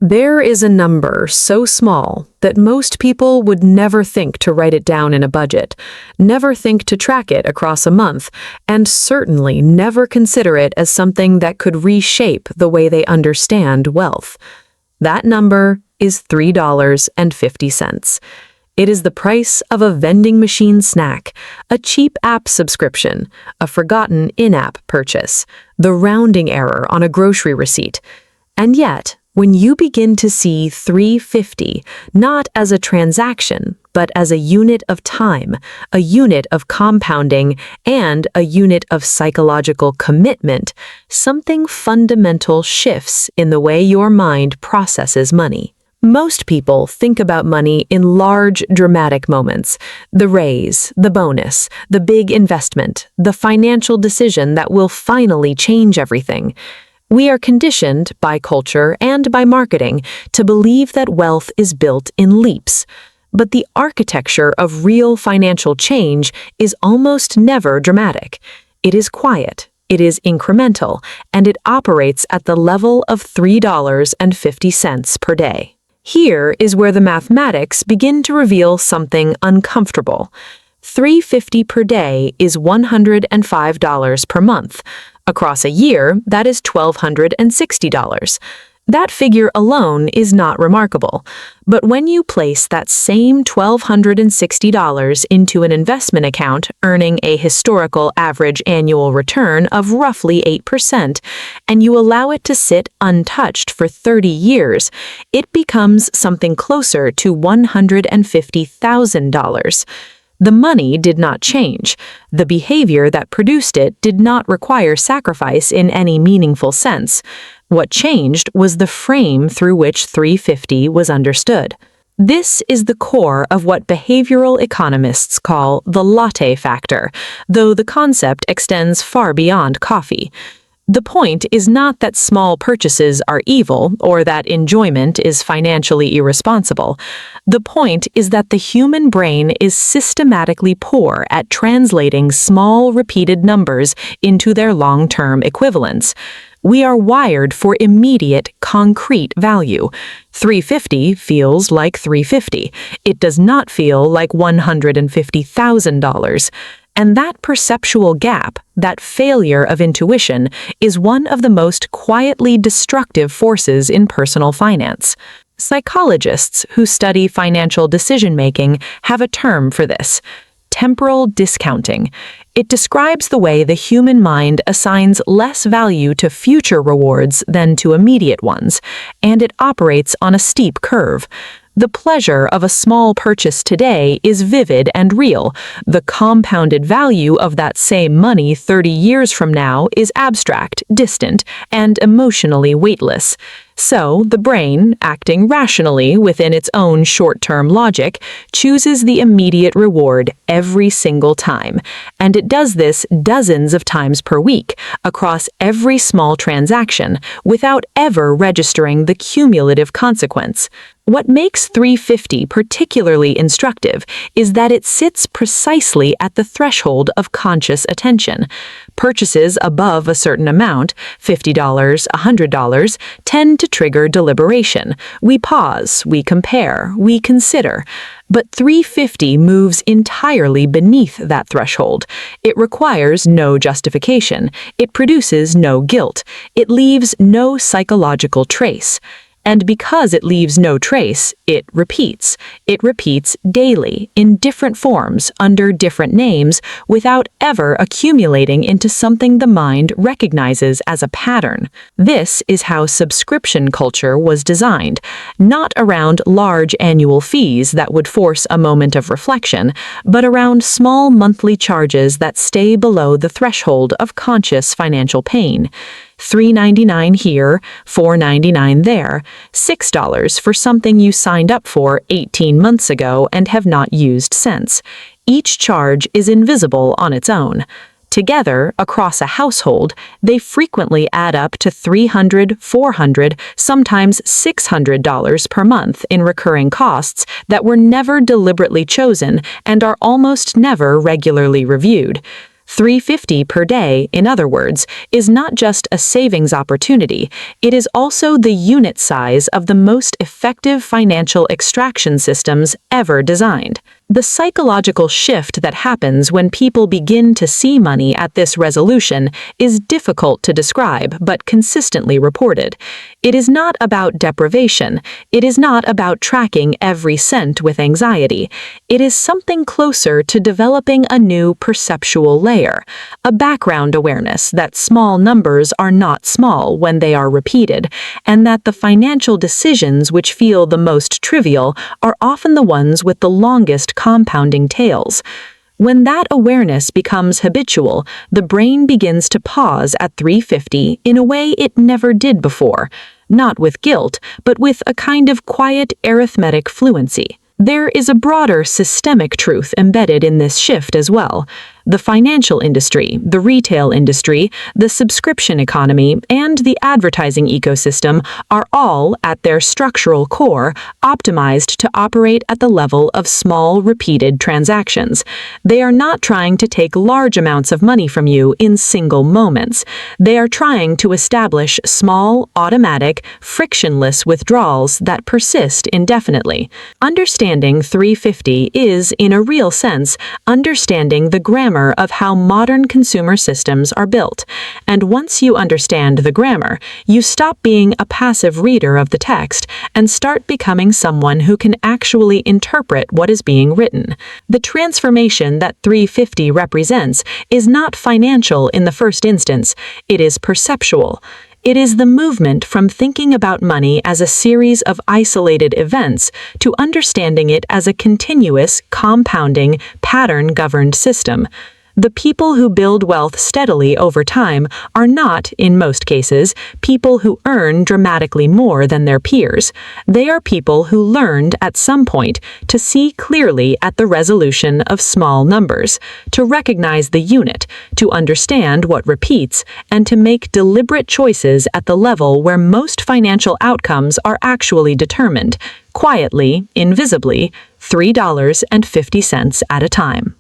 There is a number so small that most people would never think to write it down in a budget, never think to track it across a month, and certainly never consider it as something that could reshape the way they understand wealth. That number is $3.50. It is the price of a vending machine snack, a cheap app subscription, a forgotten in-app purchase, the rounding error on a grocery receipt. And yet, when you begin to see $3.50 not as a transaction, but as a unit of time, a unit of compounding, and a unit of psychological commitment, something fundamental shifts in the way your mind processes money. Most people think about money in large, dramatic moments. The raise, the bonus, the big investment, the financial decision that will finally change everything. We are conditioned by culture and by marketing to believe that wealth is built in leaps. But the architecture of real financial change is almost never dramatic. It is quiet, it is incremental, and it operates at the level of $3.50 per day. Here is where the mathematics begin to reveal something uncomfortable. $3.50 per day is $105 per month. Across a year, that is $1,260. That figure alone is not remarkable, but when you place that same $1,260 into an investment account earning a historical average annual return of roughly 8%, and you allow it to sit untouched for 30 years, it becomes something closer to $150,000. The money did not change. The behavior that produced it did not require sacrifice in any meaningful sense. What changed was the frame through which $3.50 was understood. This is the core of what behavioral economists call the Latte factor, though the concept extends far beyond coffee. The point is not that small purchases are evil or that enjoyment is financially irresponsible. The point is that the human brain is systematically poor at translating small, repeated numbers into their long-term equivalents. We are wired for immediate, concrete value. $3.50 feels like $3.50. It does not feel like $150,000. And that perceptual gap, that failure of intuition, is one of the most quietly destructive forces in personal finance. Psychologists who study financial decision-making have a term for this: temporal discounting. It describes the way the human mind assigns less value to future rewards than to immediate ones, and it operates on a steep curve. The pleasure of a small purchase today is vivid and real. The compounded value of that same money 30 years from now is abstract, distant, and emotionally weightless. So, the brain, acting rationally within its own short-term logic, chooses the immediate reward every single time. And it does this dozens of times per week, across every small transaction, without ever registering the cumulative consequence. What makes $3.50 particularly instructive is that it sits precisely at the threshold of conscious attention. Purchases above a certain amount, $50, $100, tend to trigger deliberation. We pause, we compare, we consider. But $3.50 moves entirely beneath that threshold. It requires no justification. It produces no guilt. It leaves no psychological trace. And because it leaves no trace, it repeats. It repeats daily, in different forms, under different names, without ever accumulating into something the mind recognizes as a pattern. This is how subscription culture was designed, not around large annual fees that would force a moment of reflection, but around small monthly charges that stay below the threshold of conscious financial pain. $3.99 here, $4.99 there, $6 for something you signed up for 18 months ago and have not used since. Each charge is invisible on its own. Together, across a household, they frequently add up to $300, $400, sometimes $600 per month in recurring costs that were never deliberately chosen and are almost never regularly reviewed. $3.50 per day, in other words, is not just a savings opportunity, it is also the unit size of the most effective financial extraction systems ever designed. The psychological shift that happens when people begin to see money at this resolution is difficult to describe but consistently reported. It is not about deprivation. It is not about tracking every cent with anxiety. It is something closer to developing a new perceptual layer, a background awareness that small numbers are not small when they are repeated, and that the financial decisions which feel the most trivial are often the ones with the longest compounding tails. When that awareness becomes habitual, the brain begins to pause at $3.50 in a way it never did before, not with guilt, but with a kind of quiet arithmetic fluency. There is a broader systemic truth embedded in this shift as well. The financial industry, the retail industry, the subscription economy, and the advertising ecosystem are all, at their structural core, optimized to operate at the level of small, repeated transactions. They are not trying to take large amounts of money from you in single moments. They are trying to establish small, automatic, frictionless withdrawals that persist indefinitely. Understanding $3.50 is, in a real sense, understanding the grammar of how modern consumer systems are built. And once you understand the grammar, you stop being a passive reader of the text and start becoming someone who can actually interpret what is being written. The transformation that $3.50 represents is not financial in the first instance, it is perceptual. It is the movement from thinking about money as a series of isolated events to understanding it as a continuous, compounding, pattern-governed system. The people who build wealth steadily over time are not, in most cases, people who earn dramatically more than their peers. They are people who learned at some point to see clearly at the resolution of small numbers, to recognize the unit, to understand what repeats, and to make deliberate choices at the level where most financial outcomes are actually determined, quietly, invisibly, $3.50 at a time.